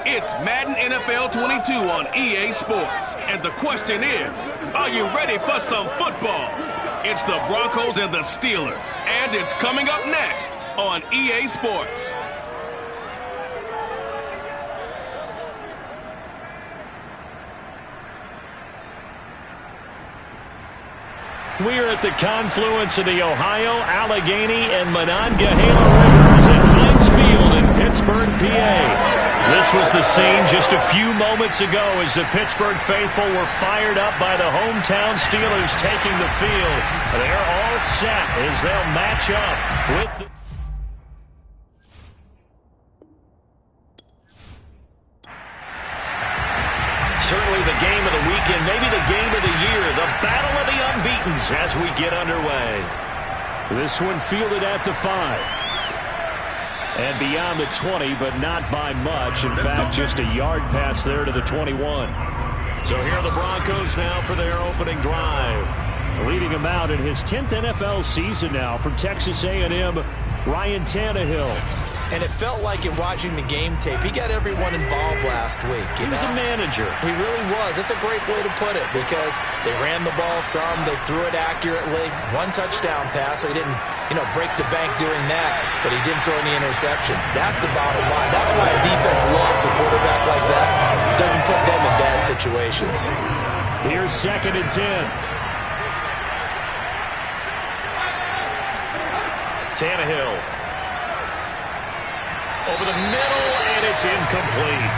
It's Madden NFL 22 on EA Sports. And the question is, are you ready for some football? It's the Broncos and the Steelers. And it's coming up next on EA Sports. We're at the confluence of the Ohio, Allegheny, and Monongahela Rivers at Heinz Field in Pittsburgh, PA. This was the scene just a few moments ago as the Pittsburgh faithful were fired up by the hometown Steelers taking the field. They're all set as they'll match up with the... Certainly the game of the weekend, maybe the game of the year, the battle of the unbeatens as we get underway. This one fielded at the 5. And beyond the 20, but not by much. In fact, just a yard pass there to the 21. So here are the Broncos now for their opening drive. Leading him out in his 10th NFL season now from Texas A&M, Ryan Tannehill. And it felt like in watching the game tape, he got everyone involved last week. He was a manager. He really was. That's a great way to put it because they ran the ball some, they threw it accurately. One touchdown pass, so he didn't, break the bank doing that, but he didn't throw any interceptions. That's the bottom line. That's why a defense loves a quarterback like that. It doesn't put them in bad situations. Here's 2nd and 10. Tannehill. Over the middle, and it's incomplete.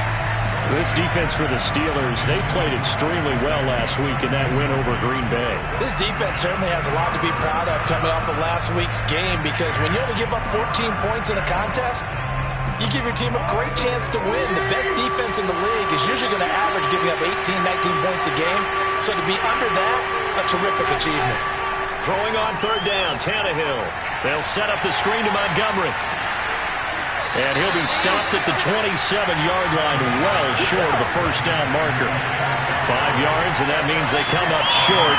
This defense for the Steelers, they played extremely well last week in that win over Green Bay. This defense certainly has a lot to be proud of coming off of last week's game because when you only give up 14 points in a contest, you give your team a great chance to win. The best defense in the league is usually going to average giving up 18, 19 points a game. So to be under that, a terrific achievement. Throwing on 3rd down, Tannehill. They'll set up the screen to Montgomery. And he'll be stopped at the 27-yard line, well short of the first down marker. 5 yards, and that means they come up short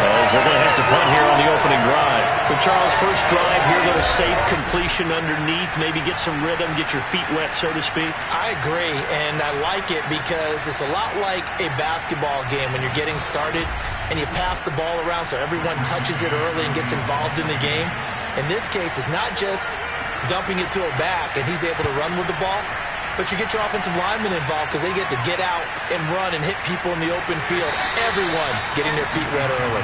as they're going to have to punt here on the opening drive. But Charles, first drive here, a little safe completion underneath, maybe get some rhythm, get your feet wet, so to speak. I agree, and I like it because it's a lot like a basketball game when you're getting started and you pass the ball around so everyone touches it early and gets involved in the game. In this case, it's not just dumping it to a back and he's able to run with the ball, but you get your offensive linemen involved because they get to get out and run and hit people in the open field. Everyone getting their feet wet early.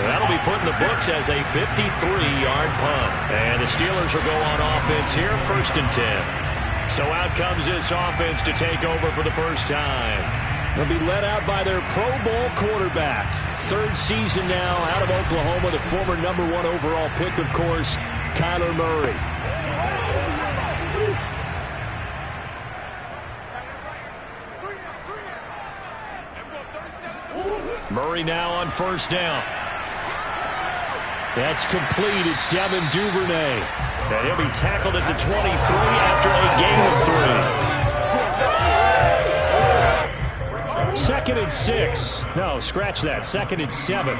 That'll be put in the books as a 53-yard punt. And the Steelers will go on offense here, 1st and 10. So out comes this offense to take over for the first time. They'll be led out by their Pro Bowl quarterback. 3rd season now out of Oklahoma, the former #1 overall pick, of course, Kyler Murray. Murray now on 1st down. That's complete. It's Devin Duvernay. And he'll be tackled at the 23 after a gain of 3. 2nd and 6. No, scratch that. 2nd and 7.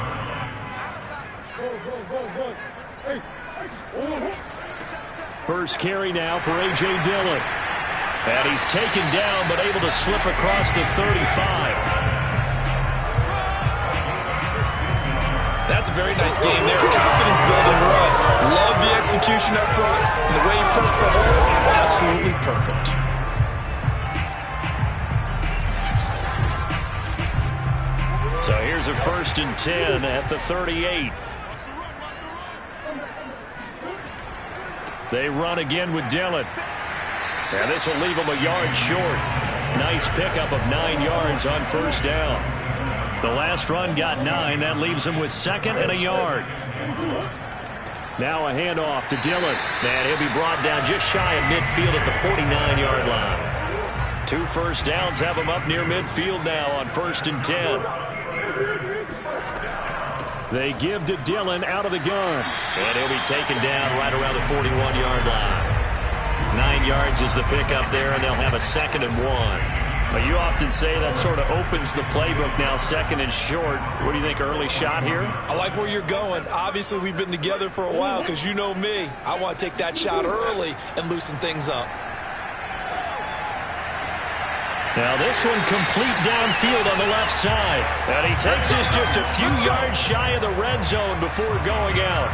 First carry now for A.J. Dillon. And he's taken down but able to slip across the 35. That's a very nice game there. Confidence building run. Love the execution up front. And the way he pressed the hole, absolutely perfect. So here's a 1st and 10 at the 38. They run again with Dillon. And this will leave him a yard short. Nice pickup of 9 yards on 1st down. The last run got 9. That leaves him with 2nd and a yard. Now a handoff to Dillon. And he'll be brought down just shy of midfield at the 49-yard line. 2 first downs have him up near midfield now on 1st and 10. They give to Dillon out of the gun. And he'll be taken down right around the 41-yard line. 9 yards is the pickup there, and they'll have a 2nd and 1. But you often say that sort of opens the playbook now, 2nd and short. What do you think, early shot here? I like where you're going. Obviously, we've been together for a while because you know me. I want to take that shot early and loosen things up. Now this one complete downfield on the left side. And he takes this just a few yards shy of the red zone before going out.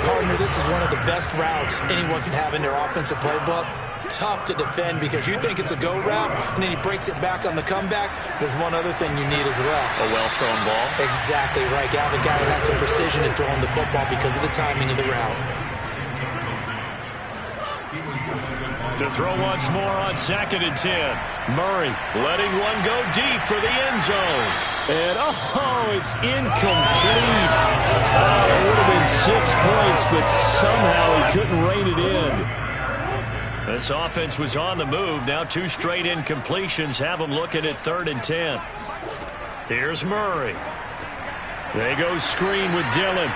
Partner, this is one of the best routes anyone can have in their offensive playbook. Tough to defend because you think it's a go route, and then he breaks it back on the comeback. There's one other thing you need as well. A well-thrown ball. Exactly right. You have a guy who has some precision in throwing the football because of the timing of the route. To throw once more on 2nd and 10. Murray letting one go deep for the end zone. And, it's incomplete. It would have been 6 points, but somehow he couldn't rein it in. This offense was on the move. Now 2 straight incompletions have them looking at 3rd and 10. Here's Murray. They go screen with Dillon.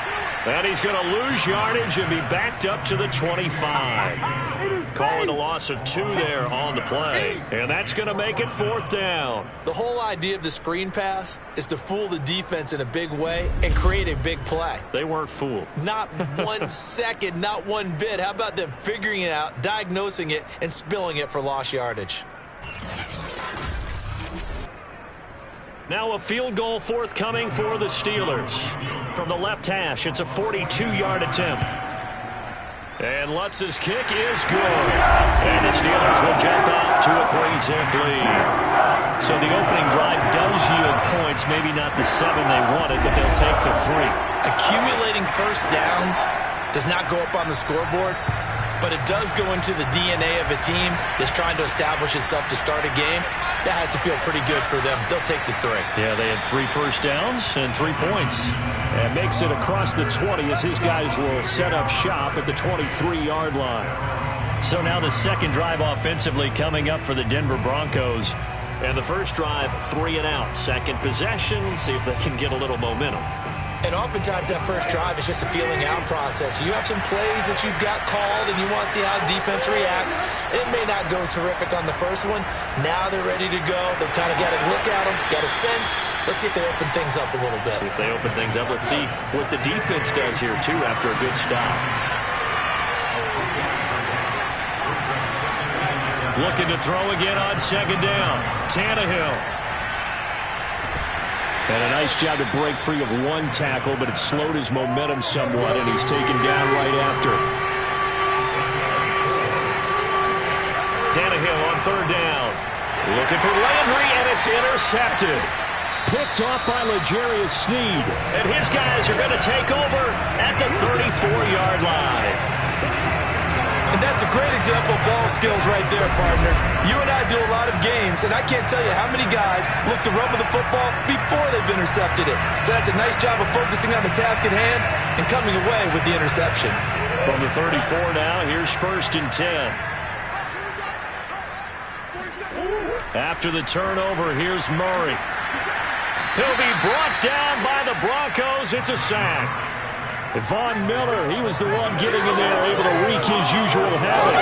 And he's going to lose yardage and be backed up to the 25. Calling a loss of 2 there on the play. And that's going to make it 4th down. The whole idea of the screen pass is to fool the defense in a big way and create a big play. They weren't fooled. Not 1 second, not one bit. How about them figuring it out, diagnosing it, and spilling it for lost yardage? Now a field goal forthcoming for the Steelers. From the left hash, it's a 42-yard attempt. And Lutz's kick is good. And the Steelers will jump out to a 3-zip lead. So the opening drive does yield points, maybe not the 7 they wanted, but they'll take the 3. Accumulating first downs does not go up on the scoreboard, but it does go into the DNA of a team that's trying to establish itself to start a game. That has to feel pretty good for them. They'll take the 3. Yeah, they had 3 first downs and 3 points. And makes it across the 20 as his guys will set up shop at the 23-yard line. So now the second drive offensively coming up for the Denver Broncos. And the first drive, 3 and out. Second possession, see if they can get a little momentum. And oftentimes that first drive is just a feeling out process. You have some plays that you've got called and you want to see how defense reacts. It may not go terrific on the first one. Now they're ready to go. They've kind of got a look at them, got a sense. Let's see if they open things up a little bit. See if they open things up. Let's see what the defense does here, too, after a good stop. Looking to throw again on 2nd down. Tannehill. And a nice job to break free of 1 tackle, but it slowed his momentum somewhat, and he's taken down right after. Tannehill on 3rd down. Looking for Landry, and it's intercepted. Picked off by L'Jarius Sneed. And his guys are going to take over at the 34-yard line. And that's a great example of ball skills right there, partner. You and I do a lot of games, and I can't tell you how many guys look to run with the football before they've intercepted it. So that's a nice job of focusing on the task at hand and coming away with the interception. From the 34 now, here's 1st and 10. After the turnover, here's Murray. He'll be brought down by the Broncos. It's a sack. Von Miller, he was the one getting in there, able to wreak his usual havoc.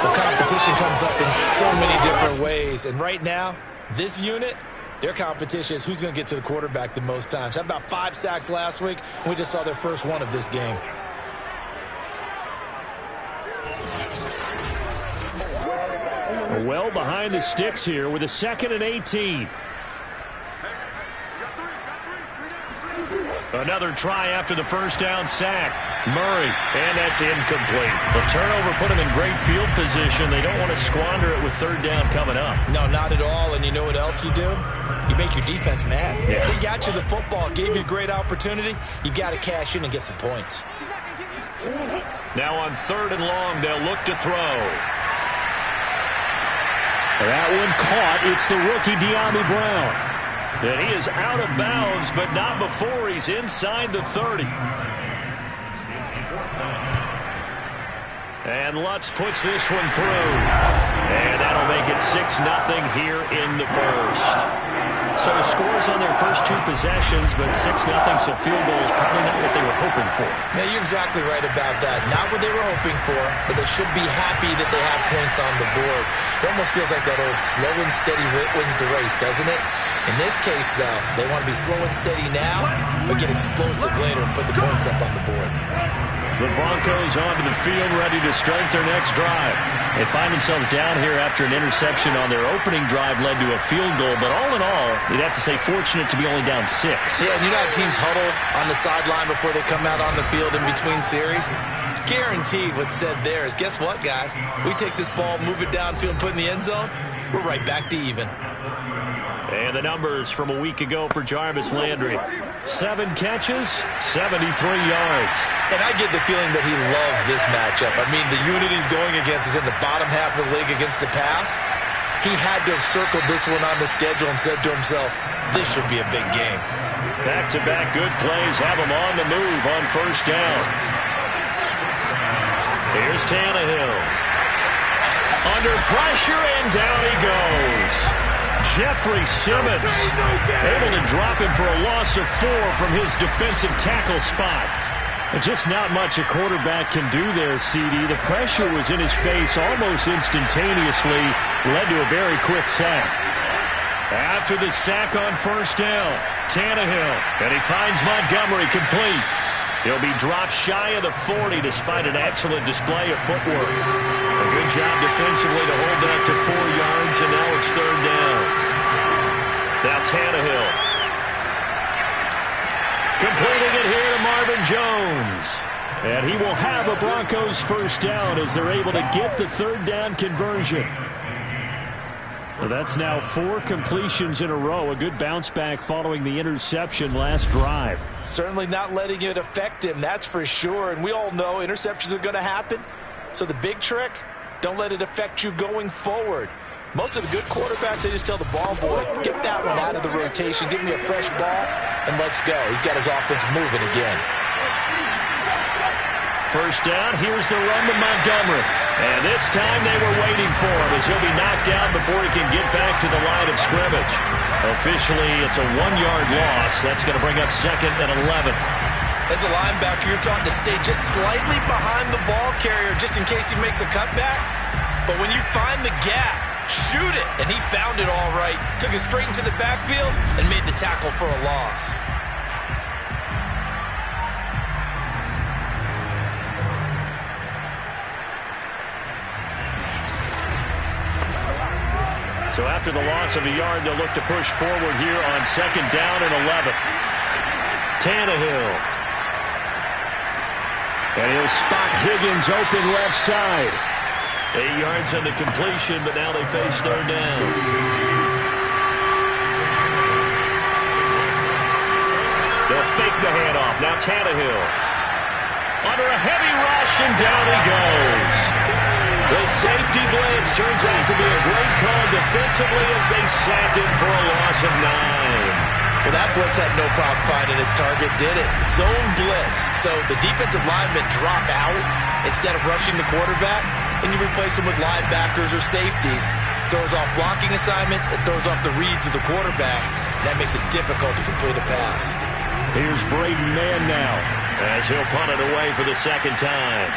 The competition comes up in so many different ways. And right now, this unit, their competition is who's going to get to the quarterback the most times. Had about 5 sacks last week, and we just saw their first one of this game. Well behind the sticks here with a 2nd and 18. Another try after the first down sack. Murray, and that's incomplete. The turnover put him in great field position. They don't want to squander it with 3rd down coming up. No, not at all. And you know what else you do? You make your defense mad. Yeah. They got you the football, gave you a great opportunity. You got to cash in and get some points. Now on 3rd and long, they'll look to throw. That one caught. It's the rookie De'Ami Brown. And he is out of bounds, but not before he's inside the 30. And Lutz puts this one through. And that'll make it 6-0 here in the first. So the scores on their first 2 possessions, but 6-0, so field goal is probably not what they were hoping for. Yeah, you're exactly right about that. Not what they were hoping for, but they should be happy that they have points on the board. It almost feels like that old slow and steady wins the race, doesn't it? In this case, though, they want to be slow and steady now, but get explosive later and put the points up on the board. The Broncos onto the field, ready to start their next drive. They find themselves down here after an interception on their opening drive led to a field goal. But all in all, you'd have to say fortunate to be only down 6. Yeah, and you know how teams huddle on the sideline before they come out on the field in between series? Guaranteed what's said there is, guess what, guys? We take this ball, move it downfield, and put it in the end zone, we're right back to even. And the numbers from a week ago for Jarvis Landry. 7 catches, 73 yards. And I get the feeling that he loves this matchup. I mean, the unit he's going against is in the bottom half of the league against the pass. He had to have circled this one on the schedule and said to himself, this should be a big game. Back-to-back good plays have him on the move on first down. Here's Tannehill. Under pressure, and down he goes. Jeffrey Simmons able to drop him for a loss of 4 from his defensive tackle spot. Just not much a quarterback can do there, CD. The pressure was in his face almost instantaneously, led to a very quick sack. After the sack on first down, Tannehill, and he finds Montgomery complete. He'll be dropped shy of the 40 despite an excellent display of footwork. A good job defensively to hold that to 4 yards, and now it's third down. Now Tannehill. Completing it here to Marvin Jones. And he will have a Broncos first down as they're able to get the third down conversion. So that's now 4 completions in a row. A good bounce back following the interception last drive. Certainly not letting it affect him, that's for sure. And we all know interceptions are going to happen. So the big trick, don't let it affect you going forward. Most of the good quarterbacks, they just tell the ball boy, get that one out of the rotation, give me a fresh ball, and let's go. He's got his offense moving again. First down, here's the run to Montgomery. And this time they were waiting for him as he'll be knocked down before he can get back to the line of scrimmage. Officially, it's a 1-yard loss. That's going to bring up 2nd and 11. As a linebacker, you're taught to stay just slightly behind the ball carrier just in case he makes a cutback. But when you find the gap, shoot it. And he found it all right. Took it straight into the backfield and made the tackle for a loss. So after the loss of a yard, they'll look to push forward here on 2nd down and 11. Tannehill. And he'll spot Higgins open left side. 8 yards on the completion, but now they face third down. They'll fake the handoff. Now Tannehill. Under a heavy rush, and down he goes. The safety blitz turns out to be a great call defensively as they sack him for a loss of 9. Well, that blitz had no problem finding its target, did it? Zone blitz. So the defensive linemen drop out instead of rushing the quarterback, and you replace them with linebackers or safeties. Throws off blocking assignments and throws off the reads of the quarterback. That makes it difficult to complete a pass. Here's Braden Mann now as he'll punt it away for the 2nd time.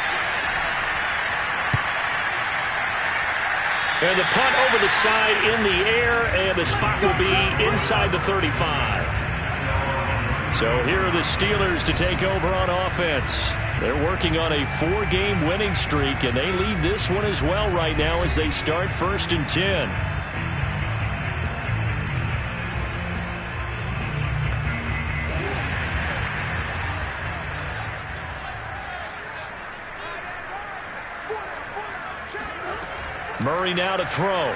And the punt over the side in the air, and the spot will be inside the 35. So here are the Steelers to take over on offense. They're working on a 4-game winning streak, and they lead this one as well right now as they start 1st and 10. Murray now to throw.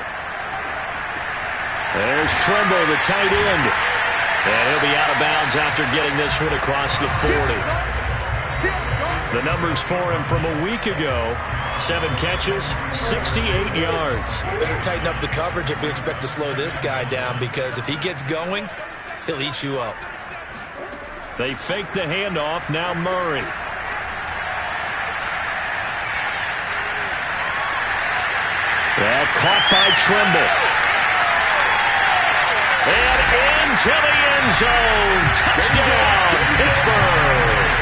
There's Trimble, the tight end. And he'll be out of bounds after getting this one across the 40. The numbers for him from a week ago: 7 catches, 68 yards. Better tighten up the coverage if you expect to slow this guy down, because if he gets going, he'll eat you up. They fake the handoff. Now Murray. That caught by Trimble. And into the end zone. Touchdown, Pittsburgh.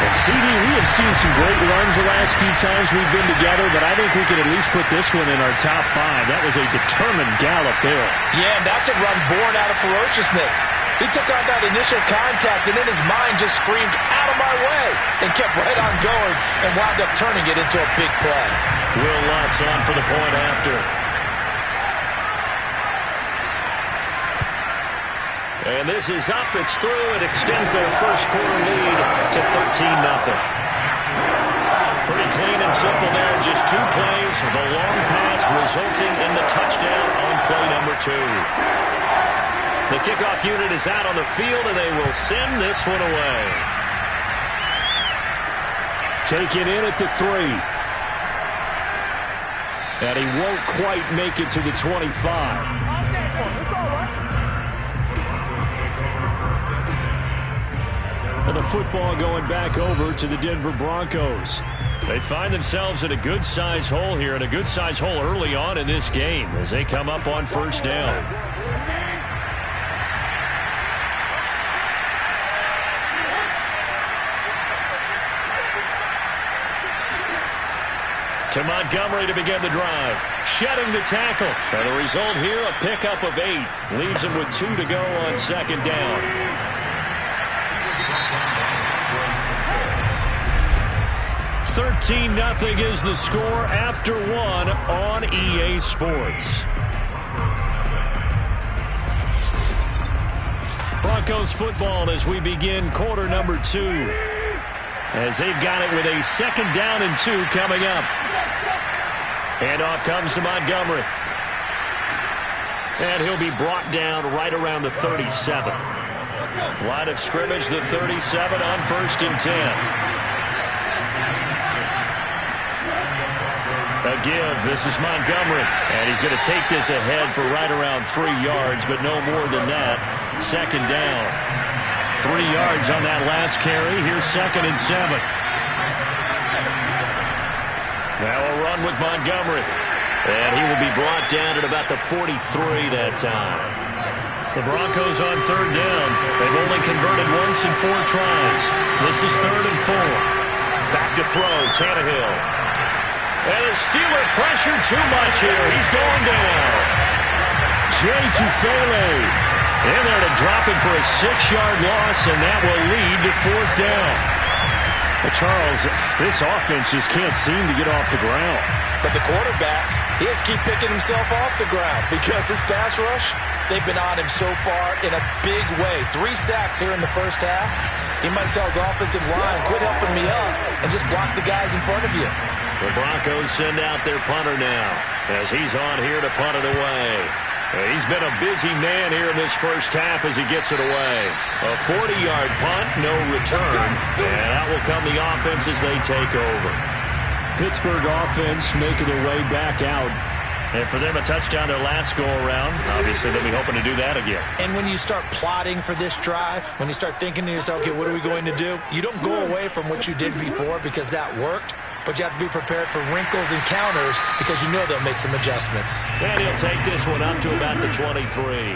And CD, we have seen some great runs the last few times we've been together, but I think we can at least put this one in our top 5. That was a determined gallop there. Yeah, and that's a run born out of ferociousness. He took on that initial contact, and then his mind just screamed, out of my way, and kept right on going and wound up turning it into a big play. Will Lutz on for the point after. And this is up. It's through. It extends their first quarter lead to 13-0. Pretty clean and simple there. Just 2 plays. The long pass resulting in the touchdown on play number 2. The kickoff unit is out on the field, and they will send this one away. Taken in at the 3. And he won't quite make it to the 25. And the football going back over to the Denver Broncos. They find themselves in a good-sized hole here, and a good-sized hole early on in this game as they come up on first down. To Montgomery to begin the drive. Shedding the tackle. And the result here, a pickup of 8. Leaves him with 2 to go on second down. 13-0 is the score after 1 on EA Sports. Broncos football as we begin quarter number 2. As they've got it with a 2nd down and 2 coming up. Handoff comes to Montgomery. And he'll be brought down right around the 37. Line of scrimmage, the 37 on 1st and 10. A give. This is Montgomery. And he's going to take this ahead for right around 3 yards, but no more than that. 2nd down. 3 yards on that last carry. Here's 2nd and 7. Now a run with Montgomery. And he will be brought down at about the 43 that time. The Broncos on 3rd down. They've only converted once in 4 tries. This is 3rd and 4. Back to throw. Tannehill. And the Steeler pressure too much here. He's going down. Jay Tufele in there to drop him for a 6-yard loss, and that will lead to 4th down. But Charles, this offense just can't seem to get off the ground. But the quarterback, he has to keep picking himself off the ground because this pass rush, they've been on him so far in a big way. 3 sacks here in the first half. He might tell his offensive line, quit helping me up and just block the guys in front of you. The Broncos send out their punter now as he's on here to punt it away. He's been a busy man here in this first half as he gets it away. A 40-yard punt, no return, and out will come the offense as they take over. Pittsburgh offense making their way back out. And for them, a touchdown their last go-around. Obviously, they'll be hoping to do that again. And when you start plotting for this drive, when you start thinking to yourself, okay, what are we going to do? You don't go away from what you did before because that worked. But you have to be prepared for wrinkles and counters because you know they'll make some adjustments. And he'll take this one up to about the 23.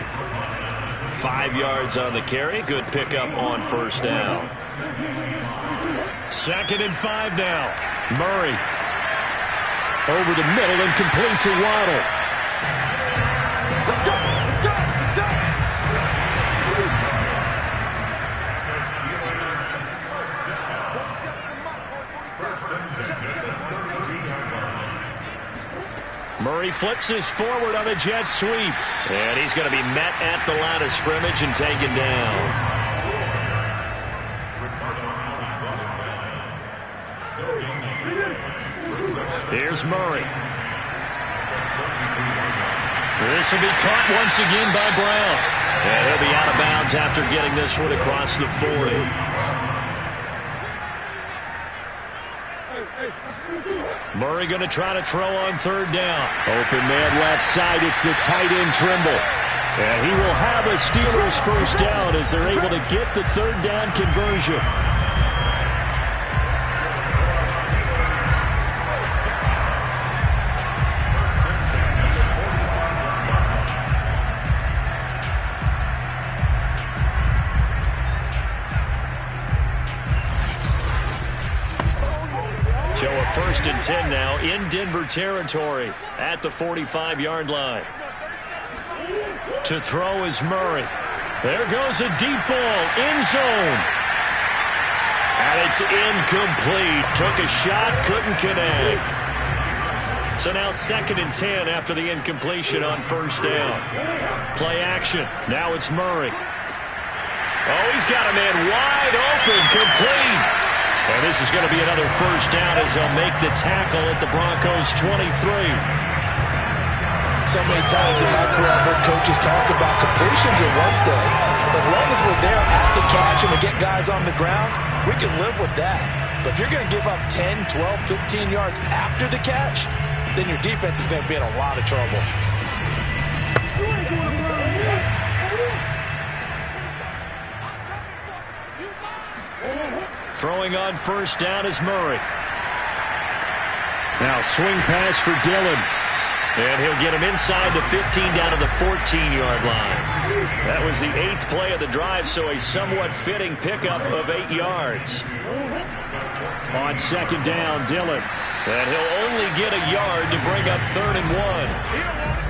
5 yards on the carry. Good pickup on 1st down. 2nd and 5 now. Murray. Over the middle and complete to Waddle. Let's go! Let's go! Let's go! Murray flips his forward on a jet sweep. And he's going to be met at the line of scrimmage and taken down. Here's Murray. This will be caught once again by Brown. And he'll be out of bounds after getting this one across the 40. Murray going to try to throw on 3rd down. Open man left side. It's the tight end Trimble. And he will have a Steelers 1st down as they're able to get the 3rd down conversion. So a 1st and 10 now in Denver territory at the 45-yard line. To throw is Murray. There goes a deep ball, end zone. And it's incomplete. Took a shot, couldn't connect. So now 2nd and 10 after the incompletion on 1st down. Play action. Now it's Murray. Oh, he's got a man wide open, complete. And this is going to be another 1st down as they'll make the tackle at the Broncos' 23. So many times in my career I've heard coaches talk about completions are one thing. As long as we're there at the catch and we get guys on the ground, we can live with that. But if you're going to give up 10, 12, 15 yards after the catch, then your defense is going to be in a lot of trouble. Throwing on 1st down is Murray. Now swing pass for Dillon. And he'll get him inside the 15 down to the 14-yard line. That was the 8th play of the drive, so a somewhat fitting pickup of 8 yards. On 2nd down, Dillon. And he'll only get a yard to bring up 3rd and 1.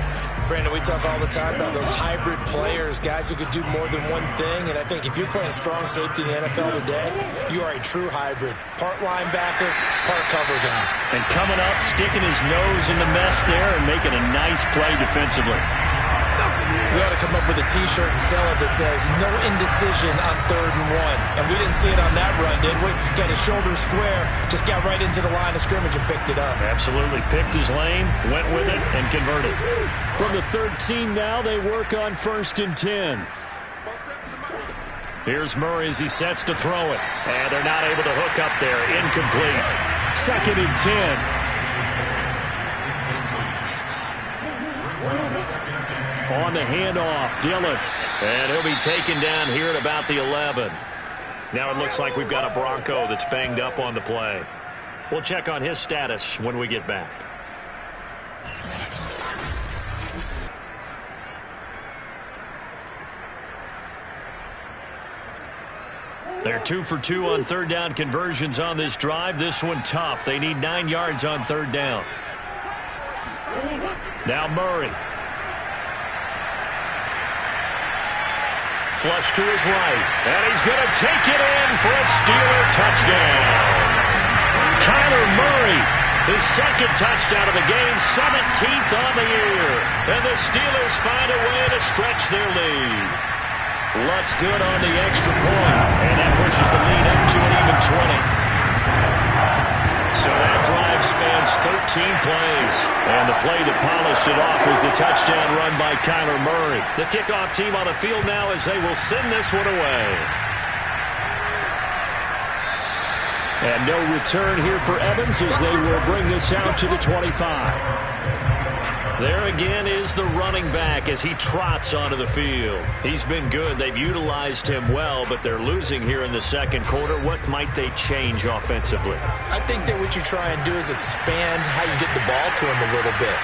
Brandon, we talk all the time about those hybrid players, guys who could do more than one thing. And I think if you're playing strong safety in the NFL today, you are a true hybrid. Part linebacker, part cover guy. And coming up, sticking his nose in the mess there and making a nice play defensively. We ought to come up with a T-shirt and sell it that says, no indecision on 3rd and 1. And we didn't see it on that run, did we? Got his shoulder square, just got right into the line of scrimmage and picked it up. Absolutely. Picked his lane, went with it, and converted. From the 13 now, they work on 1st and 10. Here's Murray as he sets to throw it. And they're not able to hook up there. Incomplete. 2nd and 10. On the handoff, Dillon. And he'll be taken down here at about the 11. Now it looks like we've got a Bronco that's banged up on the play. We'll check on his status when we get back. They're 2 for 2 on 3rd down conversions on this drive. This one tough. They need 9 yards on 3rd down. Now Murray. Flush to his right. And he's going to take it in for a Steeler touchdown. Kyler Murray, his 2nd touchdown of the game, 17th on the year. And the Steelers find a way to stretch their lead. Lutz good on the extra point. And that pushes the lead up to an even 20. So that drive spans 13 plays. And the play that polished it off was the touchdown run by Kyler Murray. The kickoff team on the field now as they will send this one away. And no return here for Evans as they will bring this out to the 25. There again is the running back as he trots onto the field. He's been good. They've utilized him well, but they're losing here in the 2nd quarter. What might they change offensively? I think that what you try and do is expand how you get the ball to him a little bit.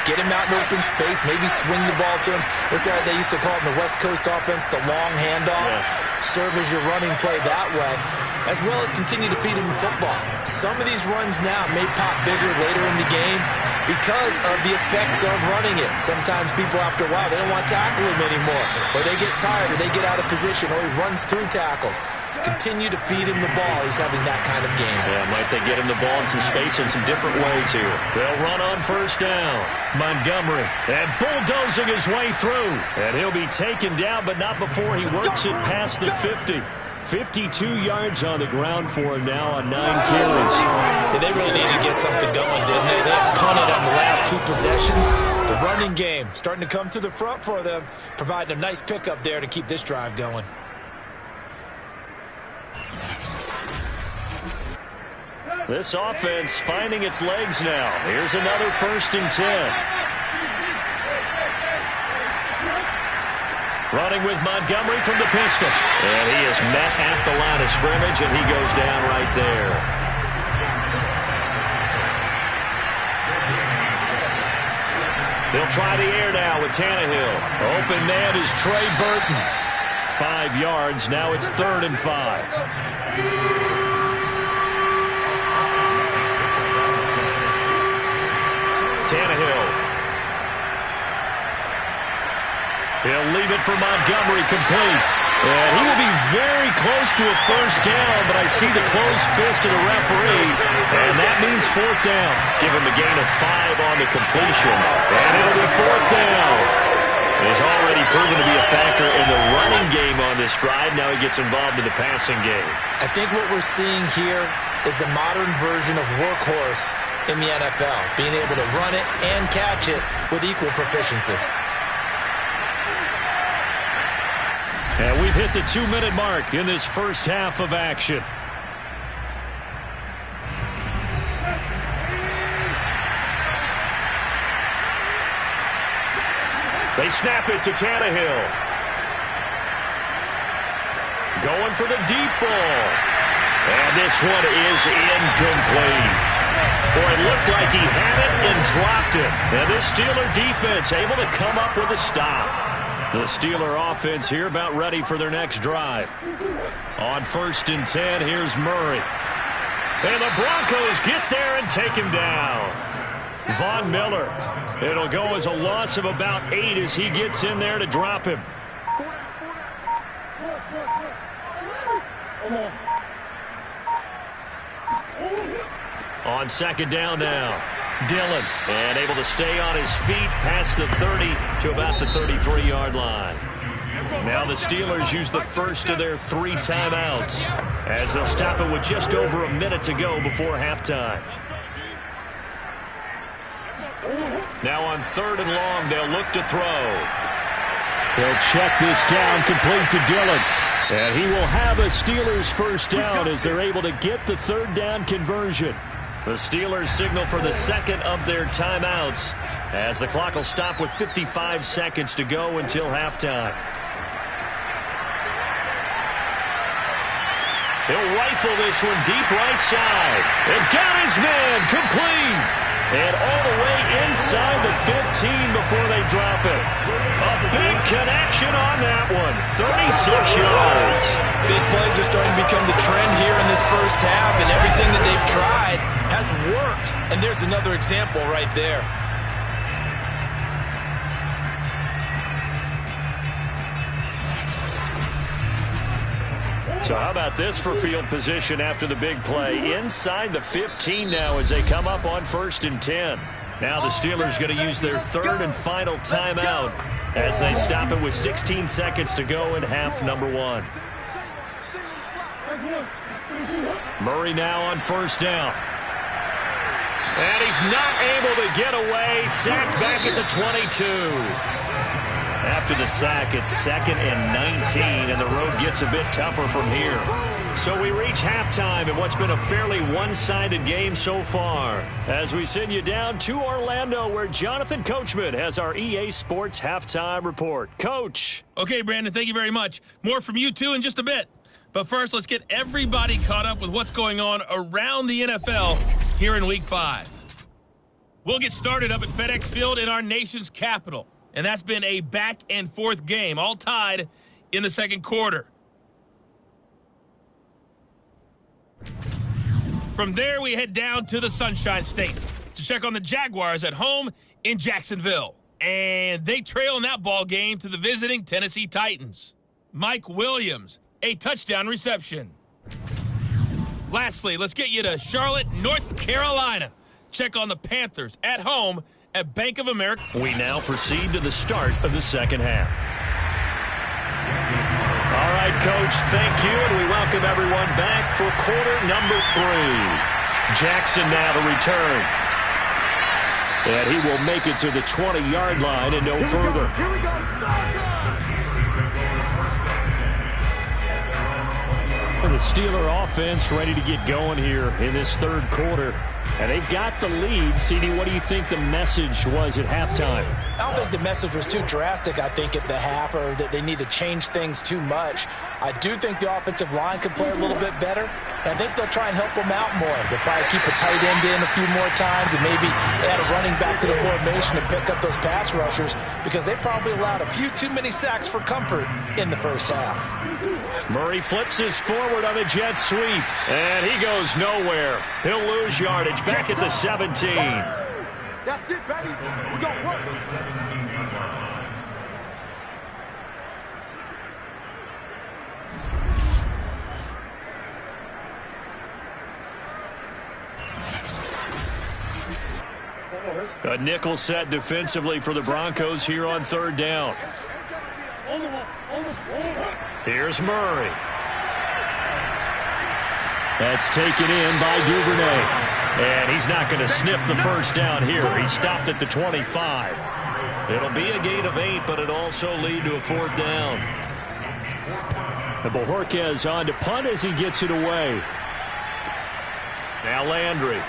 Get him out in open space, maybe swing the ball to him. What's that they used to call it in the West Coast offense, the long handoff? Yeah. Serve as your running play that way, as well as continue to feed him the football. Some of these runs now may pop bigger later in the game because of the effects of running it. Sometimes people, after a while, they don't want to tackle him anymore, or they get tired, or they get out of position, or he runs through tackles. Continue to feed him the ball. He's having that kind of game. Yeah, might they get him the ball in some space in some different ways here. They'll run on 1st down. Montgomery, and bulldozing his way through. And he'll be taken down, but not before he works it past the 50. 52 yards on the ground for him now on 9 carries. Yeah, they really needed to get something going, didn't they? They had punted on the last 2 possessions. The running game starting to come to the front for them, providing a nice pickup there to keep this drive going. This offense finding its legs now. Here's another 1st and 10. Running with Montgomery from the pistol. And he is met at the line of scrimmage, and he goes down right there. He'll try the air now with Tannehill. Open man is Trey Burton. 5 yards. Now it's 3rd and 5. Tannehill. He'll leave it for Montgomery, complete. And he will be very close to a first down, but I see the closed fist of the referee, and that means fourth down. Give him a gain of 5 on the completion, and it'll be fourth down. He's already proven to be a factor in the running game on this drive. Now he gets involved in the passing game. I think what we're seeing here is the modern version of workhorse in the NFL, being able to run it and catch it with equal proficiency. And we've hit the 2-minute mark in this first half of action. They snap it to Tannehill. Going for the deep ball. And this one is incomplete. Boy, it looked like he had it and dropped it. And this Steeler defense able to come up with a stop. The Steeler offense here about ready for their next drive. On 1st and 10, here's Murray. And the Broncos get there and take him down. Von Miller. It'll go as a loss of about 8 as he gets in there to drop him. On 2nd down now. Dillon, and able to stay on his feet past the 30 to about the 33-yard line. Now the Steelers use the first of their 3 timeouts as they'll stop it with just over a minute to go before halftime. Now on 3rd and long, they'll look to throw. They'll check this down, complete to Dillon. And he will have a Steelers first down as they're able to get the 3rd down conversion. The Steelers signal for the 2nd of their timeouts as the clock will stop with 55 seconds to go until halftime. He'll rifle this one deep right side. And got his man complete. And all the way inside the 15 before they drop it. A big connection on that one. 36 yards. Big plays are starting to become the trend here in this first half, and everything that they've tried has worked. And there's another example right there. So how about this for field position after the big play? Inside the 15 now as they come up on 1st and 10. Now the Steelers going to use their 3rd and final timeout as they stop it with 16 seconds to go in half number 1. Murray now on 1st down. And he's not able to get away. Sacked back at the 22. After the sack, it's 2nd and 19, and the road gets a bit tougher from here. So we reach halftime in what's been a fairly one-sided game so far, as we send you down to Orlando, where Jonathan Coachman has our EA Sports halftime report. Coach. Okay, Brandon, thank you very much. More from you two in just a bit. But first, let's get everybody caught up with what's going on around the NFL here in Week 5. We'll get started up at FedEx Field in our nation's capital. And that's been a back-and-forth game, all tied in the 2nd quarter. From there, we head down to the Sunshine State to check on the Jaguars at home in Jacksonville. And they trail in that ball game to the visiting Tennessee Titans. Mike Williams, a touchdown reception. Lastly, let's get you to Charlotte, North Carolina. Check on the Panthers at home at Bank of America. We now proceed to the start of the 2nd half. All right, Coach, thank you, and we welcome everyone back for quarter number 3. Jackson now to return. And he will make it to the 20-yard line and no further. Here we go. And the Steeler offense ready to get going here in this 3rd quarter. And they've got the lead. CD, what do you think the message was at halftime? I don't think the message was too drastic, I think, at the half, or that they need to change things too much. I do think the offensive line can play a little bit better. And I think they'll try and help them out more. They'll probably keep a tight end in a few more times and maybe add a running back to the formation and pick up those pass rushers, because they probably allowed a few too many sacks for comfort in the first half. Murray flips his forward on a jet sweep, and he goes nowhere. He'll lose yardage back at the 17. That's it, baby. We're going to work. A nickel set defensively for the Broncos here on third down. Here's Murray. That's taken in by Duvernay. And he's not going to sniff the first down here. He stopped at the 25. It'll be a gain of 8, but it also lead to a fourth down. And Bojorquez on to punt as he gets it away. Now Landry.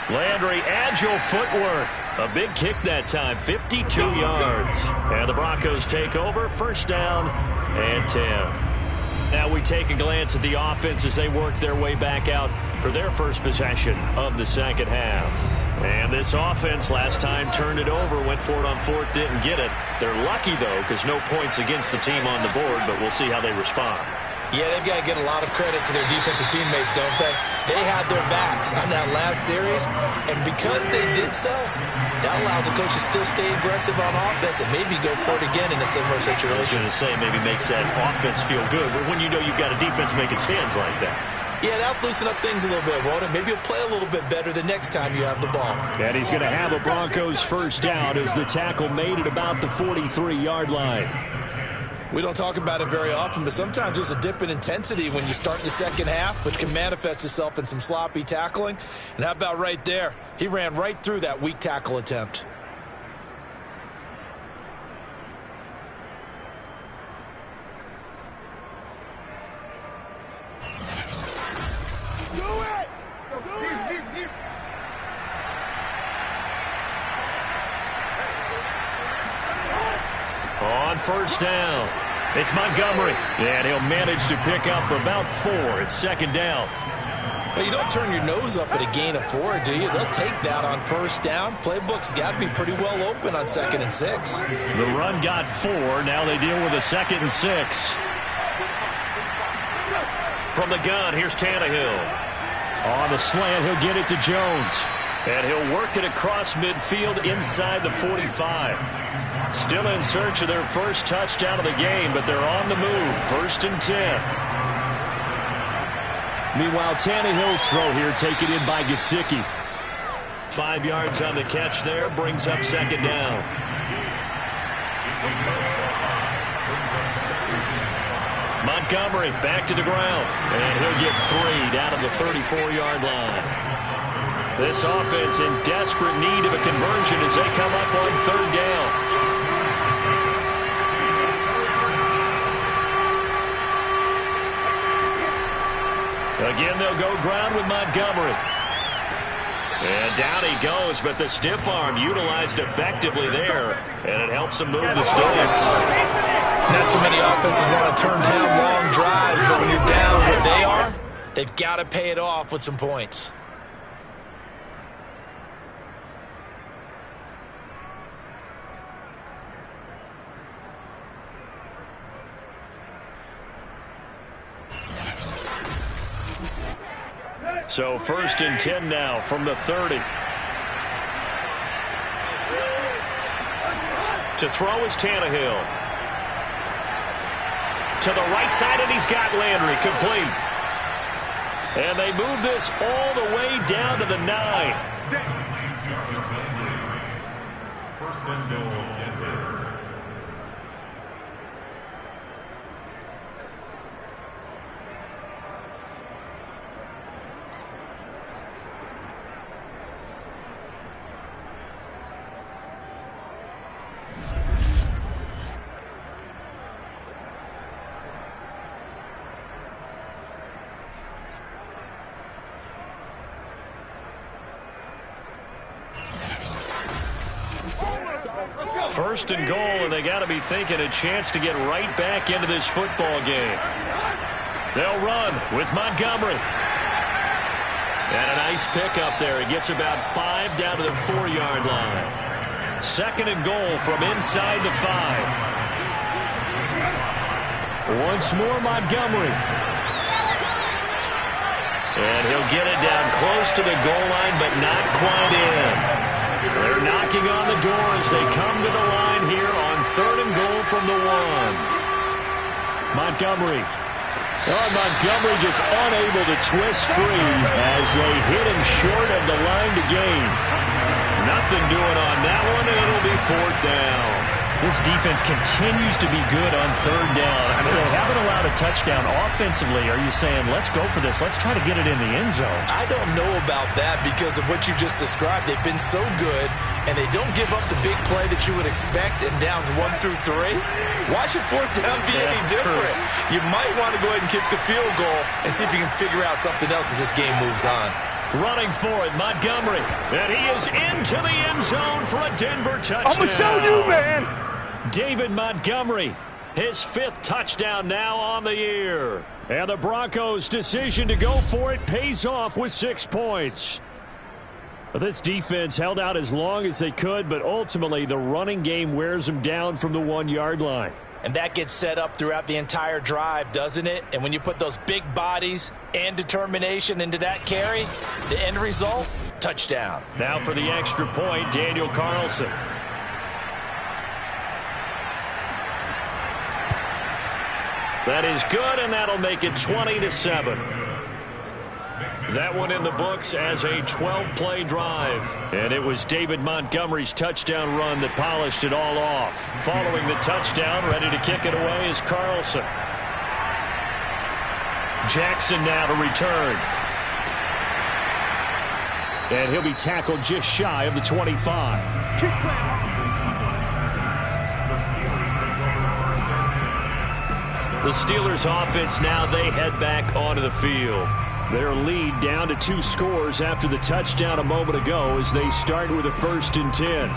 Landry, agile footwork. A big kick that time, 52 yards. And the Broncos take over, first down and 10. Now we take a glance at the offense as they work their way back out for their first possession of the second half. And this offense last time turned it over, went for it on fourth, didn't get it. They're lucky, though, because no points against the team on the board, but we'll see how they respond. Yeah, they've got to get a lot of credit to their defensive teammates, don't they? They had their backs on that last series, and because they did so, that allows the coach to still stay aggressive on offense and maybe go for it again in a similar situation. I was going to say maybe makes that offense feel good, but when you know you've got a defense making stands like that. Yeah, that'll loosen up things a little bit, won't it? Maybe you'll play a little bit better the next time you have the ball. And he's going to have a Broncos first down as the tackle made it about the 43-yard line. We don't talk about it very often, but sometimes there's a dip in intensity when you start the second half, which can manifest itself in some sloppy tackling. And how about right there? He ran right through that weak tackle attempt. On first down, it's Montgomery. And he'll manage to pick up about 4. It's second down. Well, you don't turn your nose up at a gain of 4, do you? They'll take that on first down. Playbook's got to be pretty well open on 2nd and 6. The run got 4. Now they deal with a 2nd and 6. From the gun, here's Tannehill. On the slant, he'll get it to Jones. And he'll work it across midfield inside the 45. Still in search of their first touchdown of the game, but they're on the move. 1st and 10. Meanwhile, Tannehill's throw here taken in by Gesicki. 5 yards on the catch there, brings up second down. Montgomery back to the ground, and he'll get 3 down to the 34-yard line. This offense in desperate need of a conversion as they come up on third down. Again, they'll go ground with Montgomery. And down he goes, but the stiff arm utilized effectively there, and it helps him move the sticks. Not too many offenses want to turn down long drives, but when you're down where they are, they've got to pay it off with some points. So 1st and 10 now from the 30. To throw is Tannehill. To the right side, and he's got Landry complete. And they move this all the way down to the 9. 1st and goal. First and goal, and they got to be thinking a chance to get right back into this football game. They'll run with Montgomery. And a nice pickup there. He gets about 5 down to the 4-yard line. 2nd and goal from inside the 5. Once more, Montgomery. And he'll get it down close to the goal line, but not quite in. They're knocking on the door as they come to the line here on 3rd and goal from the 1. Montgomery. Oh, Montgomery just unable to twist free as they hit him short of the line to gain. Nothing doing on that one, and it'll be 4th down. This defense continues to be good on 3rd down. I mean, they haven't allowed a touchdown offensively. Are you saying, let's go for this? Let's try to get it in the end zone. I don't know about that because of what you just described. They've been so good, and they don't give up the big play that you would expect in downs 1 through 3. Why should 4th down be any different? True. You might want to go ahead and kick the field goal and see if you can figure out something else as this game moves on. Running for it, Montgomery. And he is into the end zone for a Denver touchdown. I'm going to show you, man. David Montgomery, his 5th touchdown now on the year. And the Broncos' decision to go for it pays off with 6 points. This defense held out as long as they could, but ultimately the running game wears them down from the 1-yard line. And that gets set up throughout the entire drive, doesn't it? And when you put those big bodies and determination into that carry, the end result, touchdown. Now for the extra point, Daniel Carlson. That is good, and that'll make it 20-7. That one in the books as a 12-play drive. And it was David Montgomery's touchdown run that polished it all off. Following the touchdown, ready to kick it away is Carlson. Jackson now to return. And he'll be tackled just shy of the 25. The Steelers offense now, they head back onto the field. Their lead down to 2 scores after the touchdown a moment ago as they start with a 1st and 10.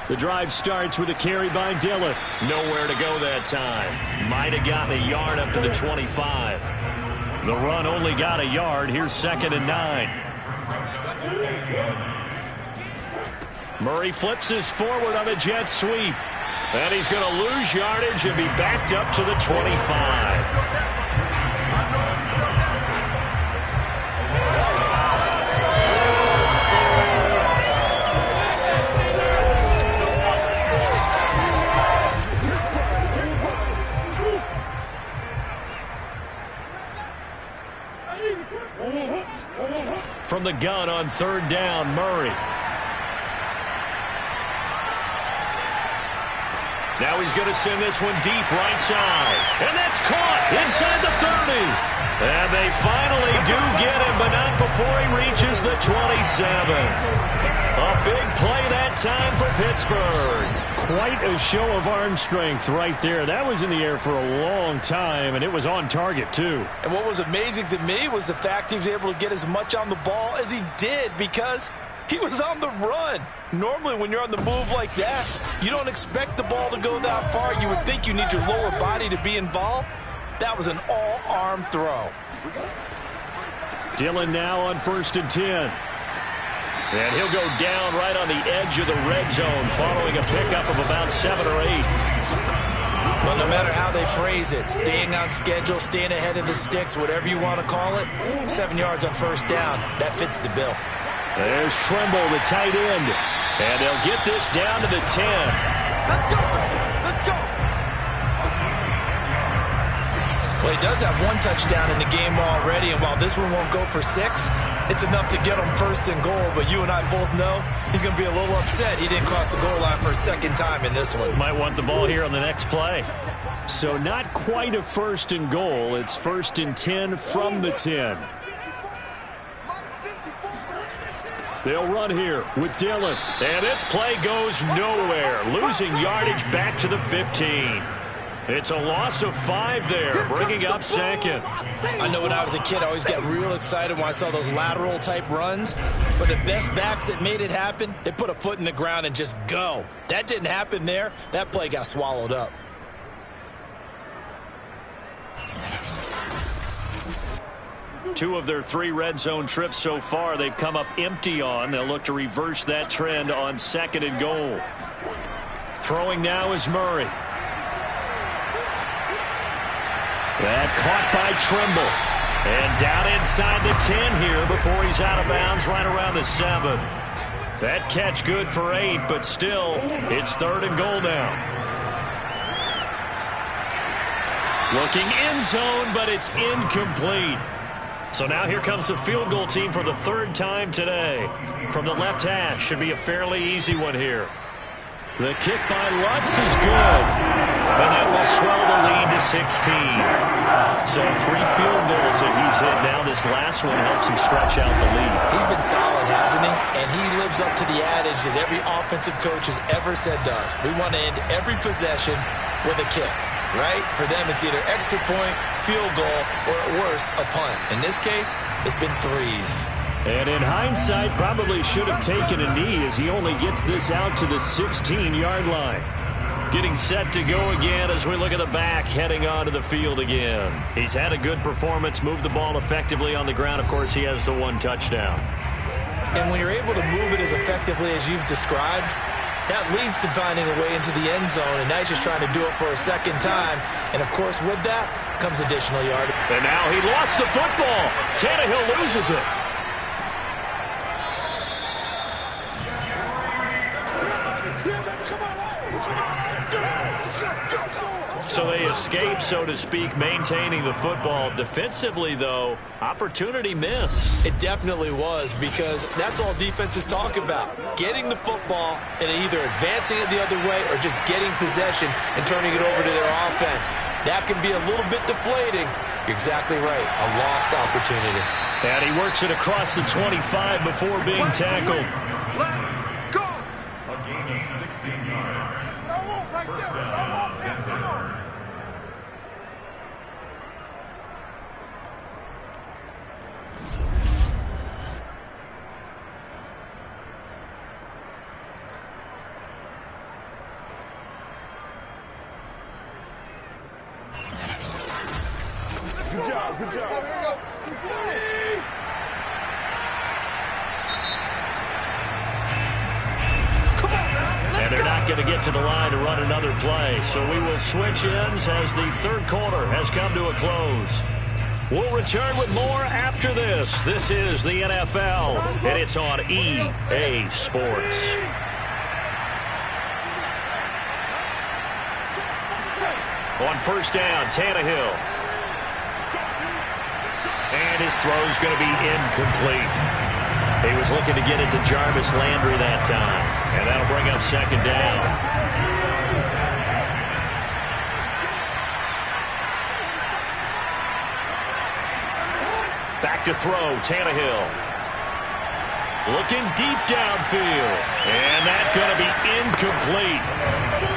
The drive starts with a carry by Dillon. Nowhere to go that time. Might have gotten a yard up to the 25. The run only got a yard. Here's 2nd and 9. Murray flips his forward on a jet sweep. And he's going to lose yardage and be backed up to the 25. From the gun on 3rd down, Murray. Now he's going to send this one deep right side. And that's caught inside the 30. And they finally do get him, but not before he reaches the 27. A big play that time for Pittsburgh. Quite a show of arm strength right there. That was in the air for a long time, and it was on target, too. And what was amazing to me was the fact he was able to get as much on the ball as he did because he was on the run. Normally, when you're on the move like that, you don't expect the ball to go that far. You would think you need your lower body to be involved. That was an all-arm throw. Dillon now on 1st and 10. And he'll go down right on the edge of the red zone following a pickup of about 7 or 8. Well, no matter how they phrase it, staying on schedule, staying ahead of the sticks, whatever you want to call it, 7 yards on 1st down, that fits the bill. There's Tremble, the tight end. And they'll get this down to the 10. Let's go! Let's go! Well, he does have 1 touchdown in the game already, and while this one won't go for 6, it's enough to get him 1st and goal. But you and I both know he's going to be a little upset he didn't cross the goal line for a 2nd time in this one. Might want the ball here on the next play. So not quite a 1st and goal. It's 1st and 10 from the 10. They'll run here with Dillon. And this play goes nowhere. Losing yardage back to the 15. It's a loss of 5 there, bringing up 2nd. I know when I was a kid, I always got real excited when I saw those lateral type runs. But the best backs that made it happen, they put a foot in the ground and just go. That didn't happen there. That play got swallowed up. Two of their 3 red zone trips so far, they've come up empty on. They'll look to reverse that trend on 2nd and goal. Throwing now is Murray. That caught by Tremble. And down inside the 10 here before he's out of bounds right around the 7. That catch good for 8, but still, it's 3rd and goal now. Looking end zone, but it's incomplete. So now here comes the field goal team for the third time today. From the left hash, should be a fairly easy one here. The kick by Lutz is good. And that will swell the lead to 16. So 3 field goals that he's hit now. This last one helps him stretch out the lead. He's been solid, hasn't he? And he lives up to the adage that every offensive coach has ever said to us. We want to end every possession with a kick, right? For them, it's either extra point, field goal, or at worst, a punt. In this case, it's been 3s. And in hindsight, probably should have taken a knee as he only gets this out to the 16-yard line. Getting set to go again as we look at the back, heading onto the field again. He's had a good performance, moved the ball effectively on the ground. Of course, he has the 1 touchdown. And when you're able to move it as effectively as you've described, that leads to finding a way into the end zone, and now he's just trying to do it for a second time. And, of course, with that comes additional yardage. And now he lost the football. Tannehill loses it. So they escape, so to speak, maintaining the football. Defensively, though, opportunity miss. It definitely was, because that's all defenses talk about. Getting the football and either advancing it the other way or just getting possession and turning it over to their offense. That can be a little bit deflating. You're exactly right. A lost opportunity. And he works it across the 25 before being tackled. Let go. A gain of 16 yards. First down. Good job, good job. Here we go. And they're not going to get to the line to run another play. So we will switch ends as the third quarter has come to a close. We'll return with more after this. This is the NFL, and it's on EA Sports. On first down, Tannehill. And his throw's going to be incomplete. He was looking to get it to Jarvis Landry that time. And that'll bring up second down. Back to throw, Tannehill. Looking deep downfield. And that's going to be incomplete.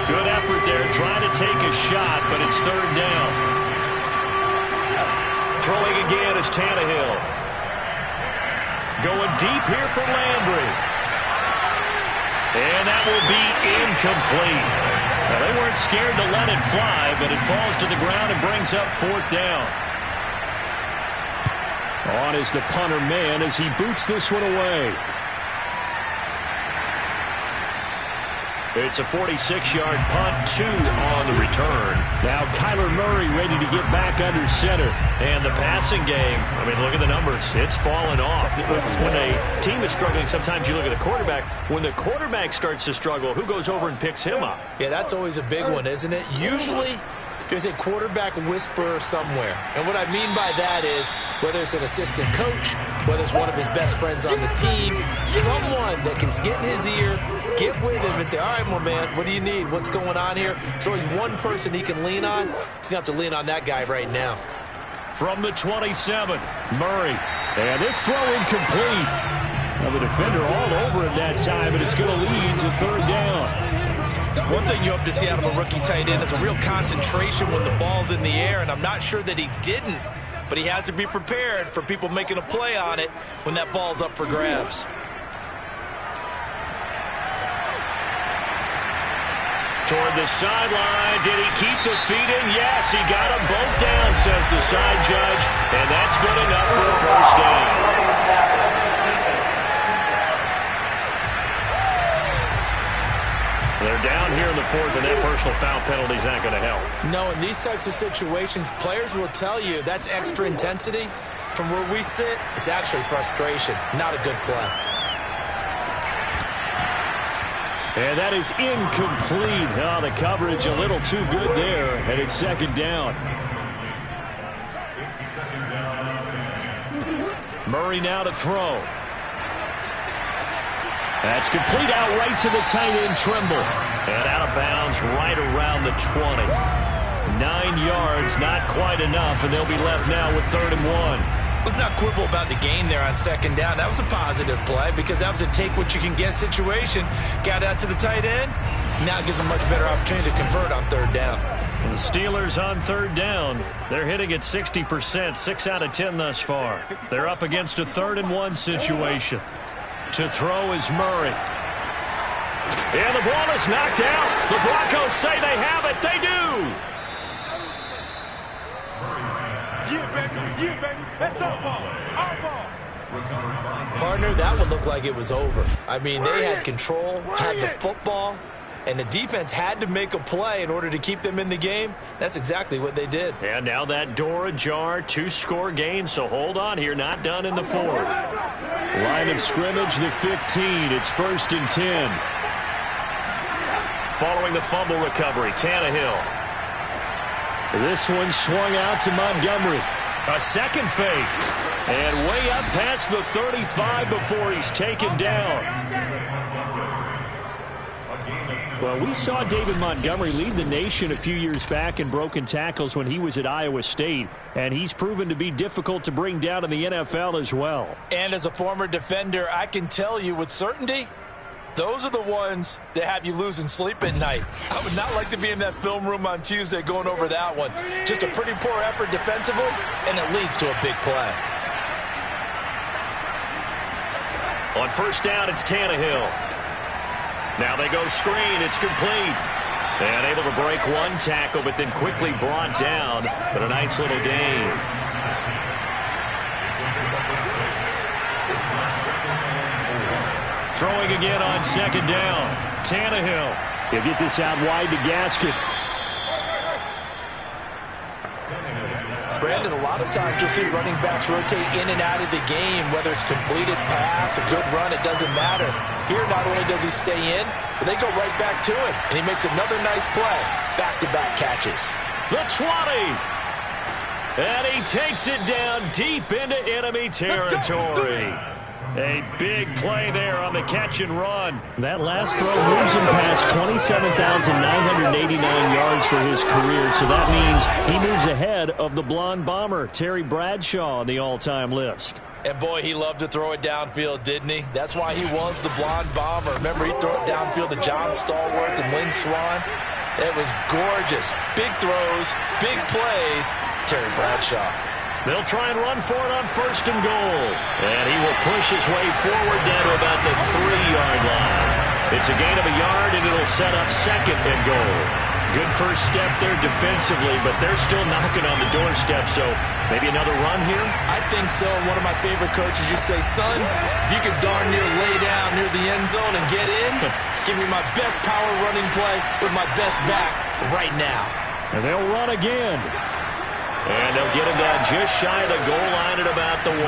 Good effort there, trying to take a shot, but it's third down. Throwing again is Tannehill. Going deep here for Landry. And that will be incomplete. Now, they weren't scared to let it fly, but it falls to the ground and brings up fourth down. On is the punter man as he boots this one away. It's a 46-yard punt, 2 on the return. Now Kyler Murray ready to get back under center. And the passing game, I mean, look at the numbers. It's fallen off. When a team is struggling, sometimes you look at the quarterback. When the quarterback starts to struggle, who goes over and picks him up? Yeah, that's always a big one, isn't it? Usually, there's a quarterback whisperer somewhere. And what I mean by that is, whether it's an assistant coach, whether it's one of his best friends on the team, someone that can get in his ear, get with him and say, all right, my man, what do you need? What's going on here? So he's one person he can lean on. He's going to have to lean on that guy right now. From the 27, Murray. And this throw incomplete. Now the defender all over him that time, and it's going to lead to third down. One thing you hope to see out of a rookie tight end is a real concentration when the ball's in the air, and I'm not sure that he didn't, but he has to be prepared for people making a play on it when that ball's up for grabs. Toward the sideline, did he keep the feet in? Yes, he got them both down, says the side judge, and that's good enough for a first down. They're down here in the fourth, and that personal foul penalty is not going to help. No, in these types of situations, players will tell you that's extra intensity. From where we sit, it's actually frustration, not a good play. And that is incomplete. Oh, the coverage a little too good there, and it's second down. Murray now to throw. That's complete out right to the tight end, Trimble. And out of bounds right around the 20. 9 yards, not quite enough, and they'll be left now with 3rd and 1. Let's not quibble about the gain there on 2nd down. That was a positive play because that was a take-what-you-can-get situation. Got out to the tight end. Now it gives them a much better opportunity to convert on 3rd down. And the Steelers on 3rd down. They're hitting at 60%, 6 out of 10 thus far. They're up against a 3rd and 1 situation. To throw is Murray. And the ball is knocked out. The Broncos say they have it. They do. Yeah, baby. That's our ball. Our ball. Partner, that would look like it was over. I mean, they had control, had the football, and the defense had to make a play in order to keep them in the game. That's exactly what they did. And now that door ajar, 2-score game, so hold on here, not done in the 4th. Line of scrimmage, the 15. It's 1st and 10. Following the fumble recovery, Tannehill. This one swung out to Montgomery. A second fake. And way up past the 35 before he's taken down. Well, we saw David Montgomery lead the nation a few years back in broken tackles when he was at Iowa State, and he's proven to be difficult to bring down in the NFL as well. And as a former defender, I can tell you with certainty, those are the ones that have you losing sleep at night. I would not like to be in that film room on Tuesday going over that one. Just a pretty poor effort defensively, and it leads to a big play. On 1st down, it's Tannehill. Now they go screen. It's complete. And able to break one tackle, but then quickly brought down. But a nice little gain. Throwing again on 2nd down. Tannehill. He'll get this out wide to Gaskin. Brandon, a lot of times you'll see running backs rotate in and out of the game, whether it's completed pass, a good run, it doesn't matter. Here, not only does he stay in, but they go right back to him, and he makes another nice play. Back-to-back catches. The 20. And he takes it down deep into enemy territory. A big play there on the catch and run. That last throw moves him past 27,989 yards for his career, so that means he moves ahead of the blonde bomber, Terry Bradshaw, on the all-time list. And boy, he loved to throw it downfield, didn't he? That's why he was the blonde bomber. Remember, he'd throw it downfield to John Stallworth and Lynn Swann. It was gorgeous. Big throws, big plays. Terry Bradshaw. They'll try and run for it on 1st and goal. And he will push his way forward down to about the 3-yard line. It's a gain of a yard, and it'll set up 2nd and goal. Good first step there defensively, but they're still knocking on the doorstep, so maybe another run here? I think so. One of my favorite coaches used to say, son, if you could darn near lay down near the end zone and get in, give me my best power running play with my best back right now. And they'll run again. And they'll get him down just shy of the goal line at about the 1.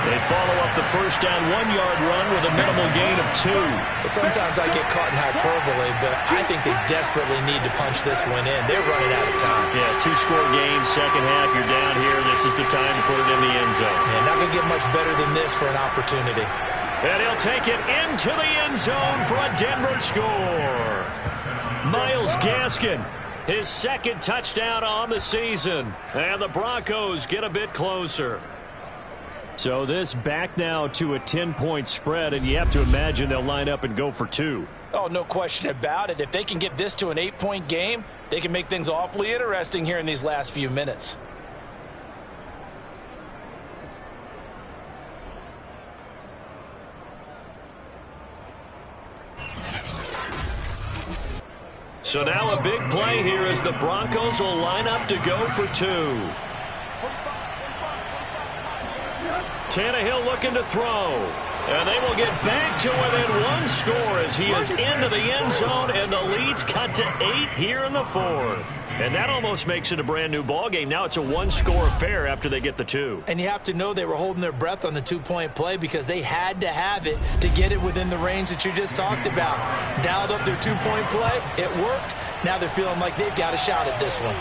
They follow up the 1st down 1-yard run with a minimal gain of 2. Sometimes I get caught in hyperbole, but I think they desperately need to punch this one in. They're running out of time. Yeah, 2-score game, second half, you're down here. This is the time to put it in the end zone. Yeah, not going to get much better than this for an opportunity. And he'll take it into the end zone for a Denver score. Myles Gaskin. His 2nd touchdown on the season. And the Broncos get a bit closer. So this back now to a 10-point spread, and you have to imagine they'll line up and go for 2. Oh, no question about it. If they can get this to an 8-point game, they can make things awfully interesting here in these last few minutes. So now a big play here as the Broncos will line up to go for 2. Tannehill looking to throw. And they will get back to within 1 score as he is into the end zone, and the lead's cut to 8 here in the 4th. And that almost makes it a brand-new ballgame. Now it's a 1-score affair after they get the 2. And you have to know they were holding their breath on the 2-point play because they had to have it to get it within the range that you just talked about. Dialed up their 2-point play. It worked. Now they're feeling like they've got a shot at this one.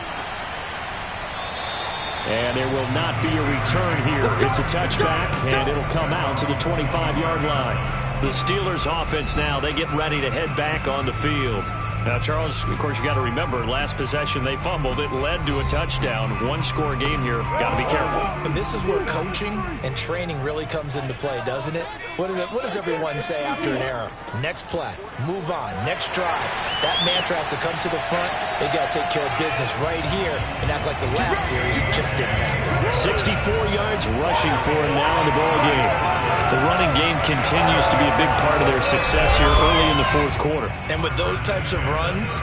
And there will not be a return here. It's a touchback, and it'll come out to the 25-yard line. The Steelers offense now, they get ready to head back on the field. Now, Charles, of course, you got to remember, last possession they fumbled. It led to a touchdown. One-score game here. Got to be careful. And this is where coaching and training really comes into play, doesn't it? What does everyone say after an error? Next play, move on, next drive. That mantra has to come to the front. They got to take care of business right here and act like the last series just didn't happen. 64 yards rushing for him now in the ball game. The running game continues to be a big part of their success here early in the fourth quarter. And with those types of runs,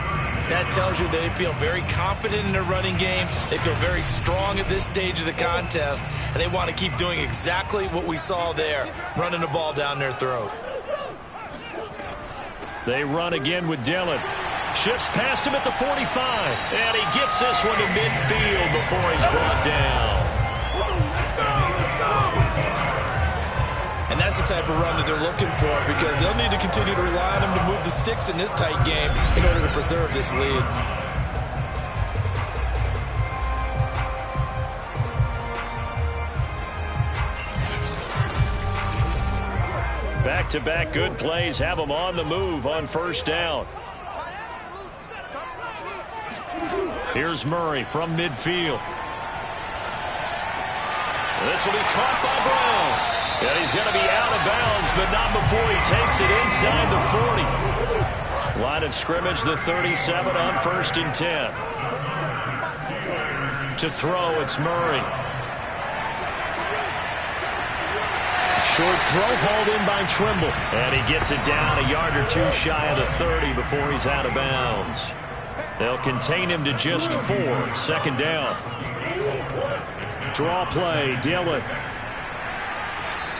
that tells you they feel very confident in their running game. They feel very strong at this stage of the contest, and they want to keep doing exactly what we saw there, running the ball down their throat. They run again with Dillon. Shifts past him at the 45, and he gets this one to midfield before he's brought down. And that's the type of run that they're looking for, because they'll need to continue to rely on him to move the sticks in this tight game in order to preserve this lead. Back-to-back good plays have them on the move on first down. Here's Murray from midfield. This will be caught by Brown. And he's going to be out of bounds, but not before he takes it inside the 40. Line of scrimmage, the 37 on first and 10. To throw, it's Murray. Short throw hauled in by Trimble. And he gets it down a yard or two shy of the 30 before he's out of bounds. They'll contain him to just 4. Second down. Draw play, Dillon.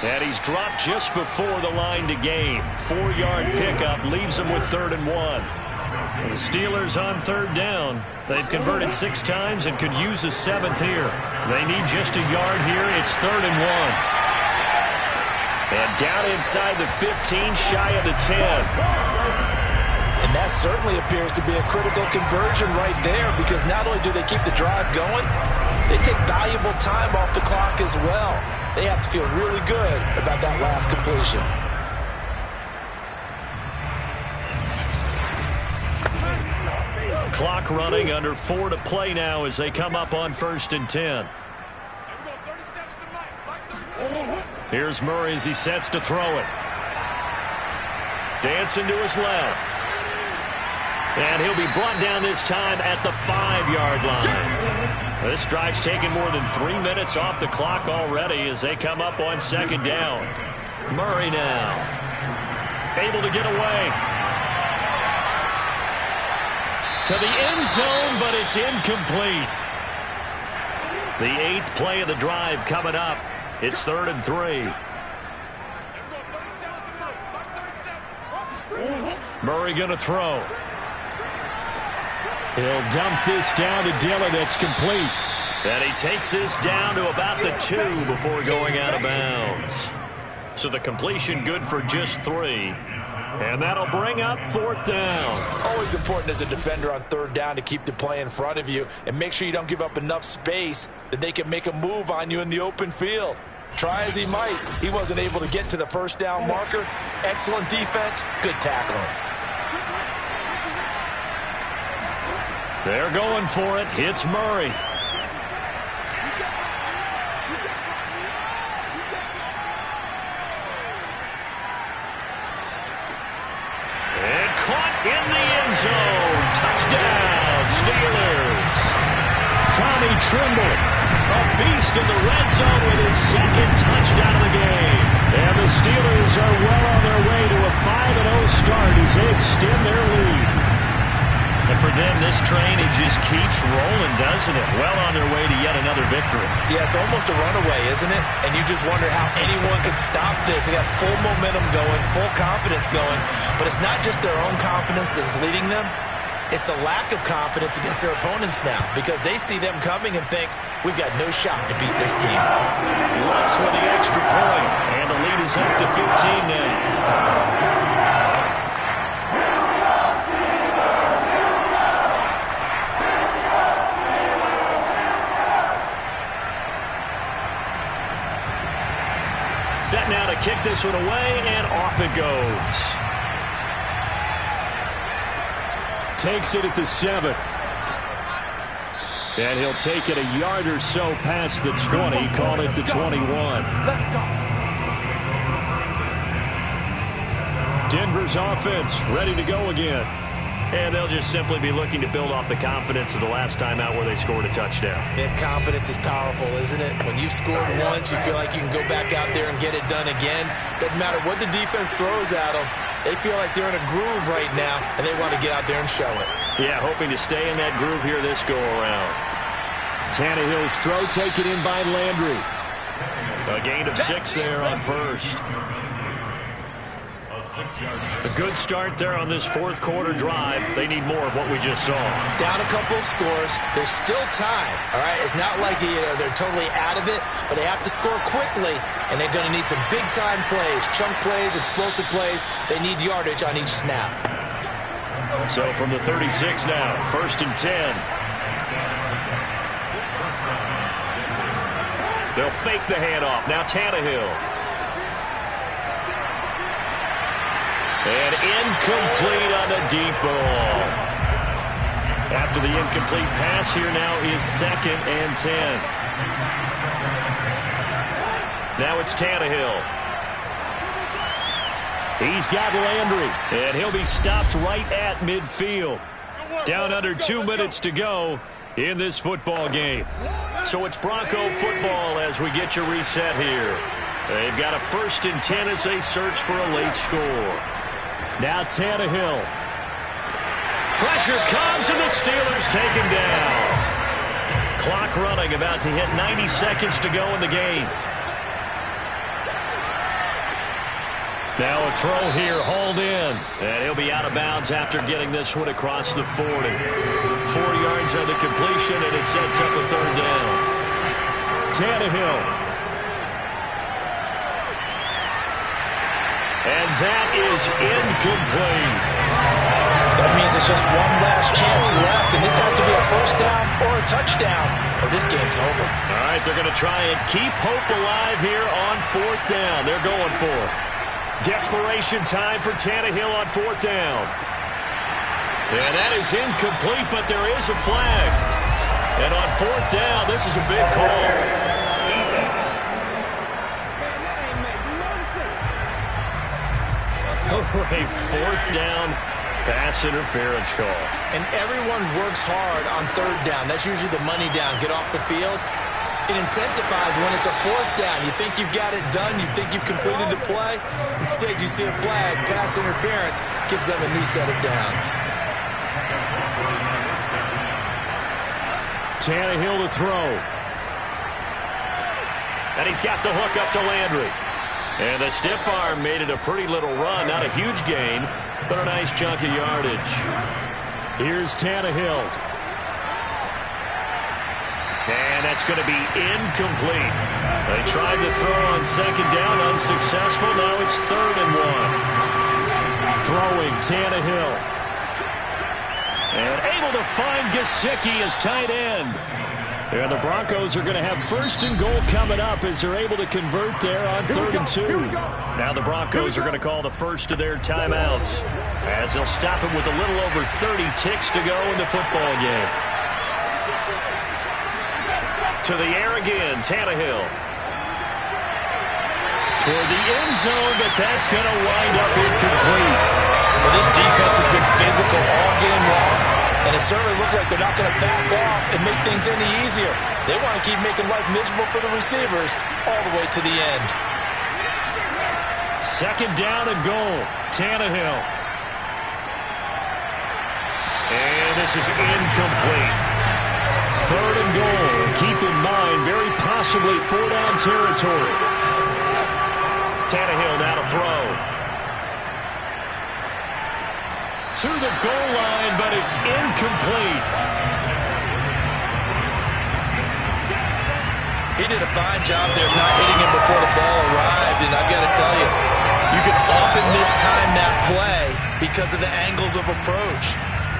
And he's dropped just before the line to gain. 4-yard pickup leaves him with 3rd and 1. And the Steelers on 3rd down. They've converted 6 times and could use a 7th here. They need just a yard here. It's 3rd and 1. And down inside the 15, shy of the 10. And that certainly appears to be a critical conversion right there, because not only do they keep the drive going, they take valuable time off the clock as well. They have to feel really good about that last completion. Clock running, under 4 to play now as they come up on first and 10. Here's Murray as he sets to throw it. Dancing to his left. And he'll be brought down this time at the 5-yard line. This drive's taken more than 3 minutes off the clock already as they come up on second down. Murray now. Able to get away. To the end zone, but it's incomplete. The 8th play of the drive coming up. It's 3rd and 3. Murray going to throw. He'll dump this down to Dillon. That's complete. And he takes this down to about the 2 before going out of bounds. So the completion good for just 3. And that'll bring up 4th down. Always important as a defender on 3rd down to keep the play in front of you and make sure you don't give up enough space that they can make a move on you in the open field. Try as he might, he wasn't able to get to the first down marker. Excellent defense, good tackling. They're going for it. It's Murray. And caught in the end zone. Touchdown, Steelers. Tommy Trimble, a beast in the red zone with his 2nd touchdown of the game. And the Steelers are well on their way to a 5-0 start as they extend their lead. And for them, this train, it just keeps rolling, doesn't it? Well on their way to yet another victory. Yeah, it's almost a runaway, isn't it? And you just wonder how anyone could stop this. They got full momentum going, full confidence going. But it's not just their own confidence that's leading them. It's the lack of confidence against their opponents now, because they see them coming and think, we've got no shot to beat this team. Lux with the extra point, and the lead is up to 15 now. Set now to kick this one away, and off it goes. Takes it at the 7. And he'll take it a yard or so past the 20, call it the 21. Let's go. Denver's offense ready to go again. And they'll just simply be looking to build off the confidence of the last time out where they scored a touchdown. And confidence is powerful, isn't it? When you've scored once, you feel like you can go back out there and get it done again. Doesn't matter what the defense throws at them. They feel like they're in a groove right now, and they want to get out there and show it. Yeah, hoping to stay in that groove here this go-around. Tannehill's throw taken in by Landry. A gain of 6 there on first. A good start there on this fourth quarter drive. They need more of what we just saw. Down a couple of scores. There's still time, all right? It's not like they're totally out of it, but they have to score quickly, and they're going to need some big-time plays, chunk plays, explosive plays. They need yardage on each snap. So from the 36 now, 1st and 10. They'll fake the handoff. Now Tannehill. And incomplete on the deep ball. After the incomplete pass, here now is 2nd and 10. Now it's Tannehill. He's got Landry, and he'll be stopped right at midfield. Down under 2 minutes to go in this football game. So it's Bronco football as we get you reset here. They've got a 1st and 10 as they search for a late score. Now Tannehill. Pressure comes, and the Steelers take him down. Clock running, about to hit 90 seconds to go in the game. Now a throw here, hauled in. And he'll be out of bounds after getting this one across the 40. 4 yards on the completion, and it sets up a 3rd down. Tannehill. And that is incomplete. That means it's just one last chance left, and this has to be a 1st down or a touchdown, or this game's over. All right, they're going to try and keep hope alive here on 4th down. They're going for it. Desperation time for Tannehill on 4th down. And that is incomplete, but there is a flag. And on 4th down, this is a big call. A 4th down pass interference call. And everyone works hard on 3rd down. That's usually the money down. Get off the field. It intensifies when it's a 4th down. You think you've got it done. You think you've completed the play. Instead, you see a flag. Pass interference gives them a new set of downs. Tannehill to throw. And he's got the hook up to Landry. And the stiff arm made it a pretty little run. Not a huge gain, but a nice chunk of yardage. Here's Tannehill. And that's going to be incomplete. They tried to throw on 2nd down, unsuccessful. Now it's 3rd and 1. Throwing Tannehill. And able to find Gesicki as tight end. And the Broncos are going to have 1st and goal coming up as they're able to convert there on 3rd and 2. Now the Broncos are going to call the first of their timeouts as they'll stop it with a little over 30 ticks to go in the football game. To the air again, Tannehill. Toward the end zone, but that's going to wind up incomplete. Well, this defense has been physical all game long. And it certainly looks like they're not going to back off and make things any easier. They want to keep making life miserable for the receivers all the way to the end. 2nd down and goal. Tannehill. And this is incomplete. 3rd and goal. Keep in mind, very possibly 4-down territory. Tannehill now to throw. To the goal line, but it's incomplete. He did a fine job there not hitting him before the ball arrived, and I've got to tell you, you can often mistime that play because of the angles of approach.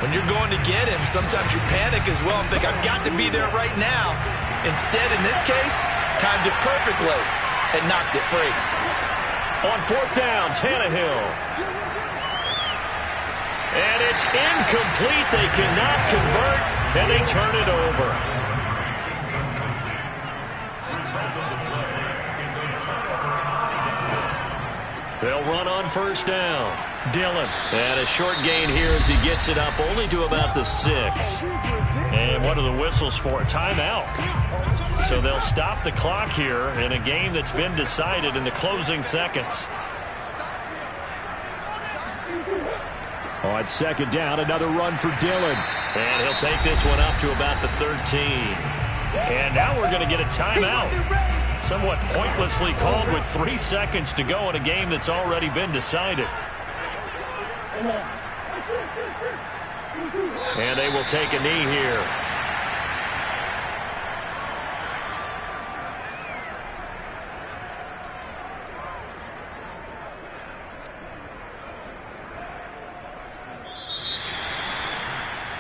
When you're going to get him, sometimes you panic as well and think, I've got to be there right now. Instead, in this case, timed it perfectly and knocked it free. On fourth down, Tannehill. And it's incomplete. They cannot convert, and they turn it over. They'll run on first down. Dillon. And a short gain here as he gets it up only to about the 6. And what are the whistles for? Timeout. So they'll stop the clock here in a game that's been decided in the closing seconds. On second down, another run for Dillon. And he'll take this one up to about the 13. And now we're going to get a timeout. Somewhat pointlessly called with 3 seconds to go in a game that's already been decided. And they will take a knee here.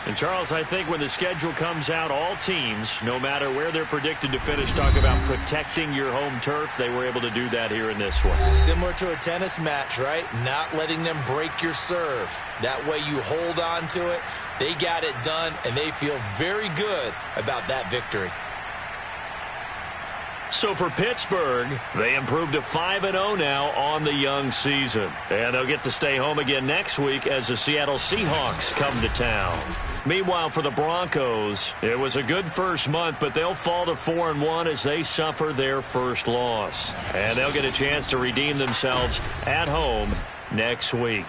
And, Charles, I think when the schedule comes out, all teams, no matter where they're predicted to finish, talk about protecting your home turf. They were able to do that here in this one. Similar to a tennis match, right? Not letting them break your serve. That way you hold on to it. They got it done, and they feel very good about that victory. So for Pittsburgh, they improved to 5-0 now on the young season. And they'll get to stay home again next week as the Seattle Seahawks come to town. Meanwhile, for the Broncos, it was a good first month, but they'll fall to 4-1 as they suffer their first loss. And they'll get a chance to redeem themselves at home next week.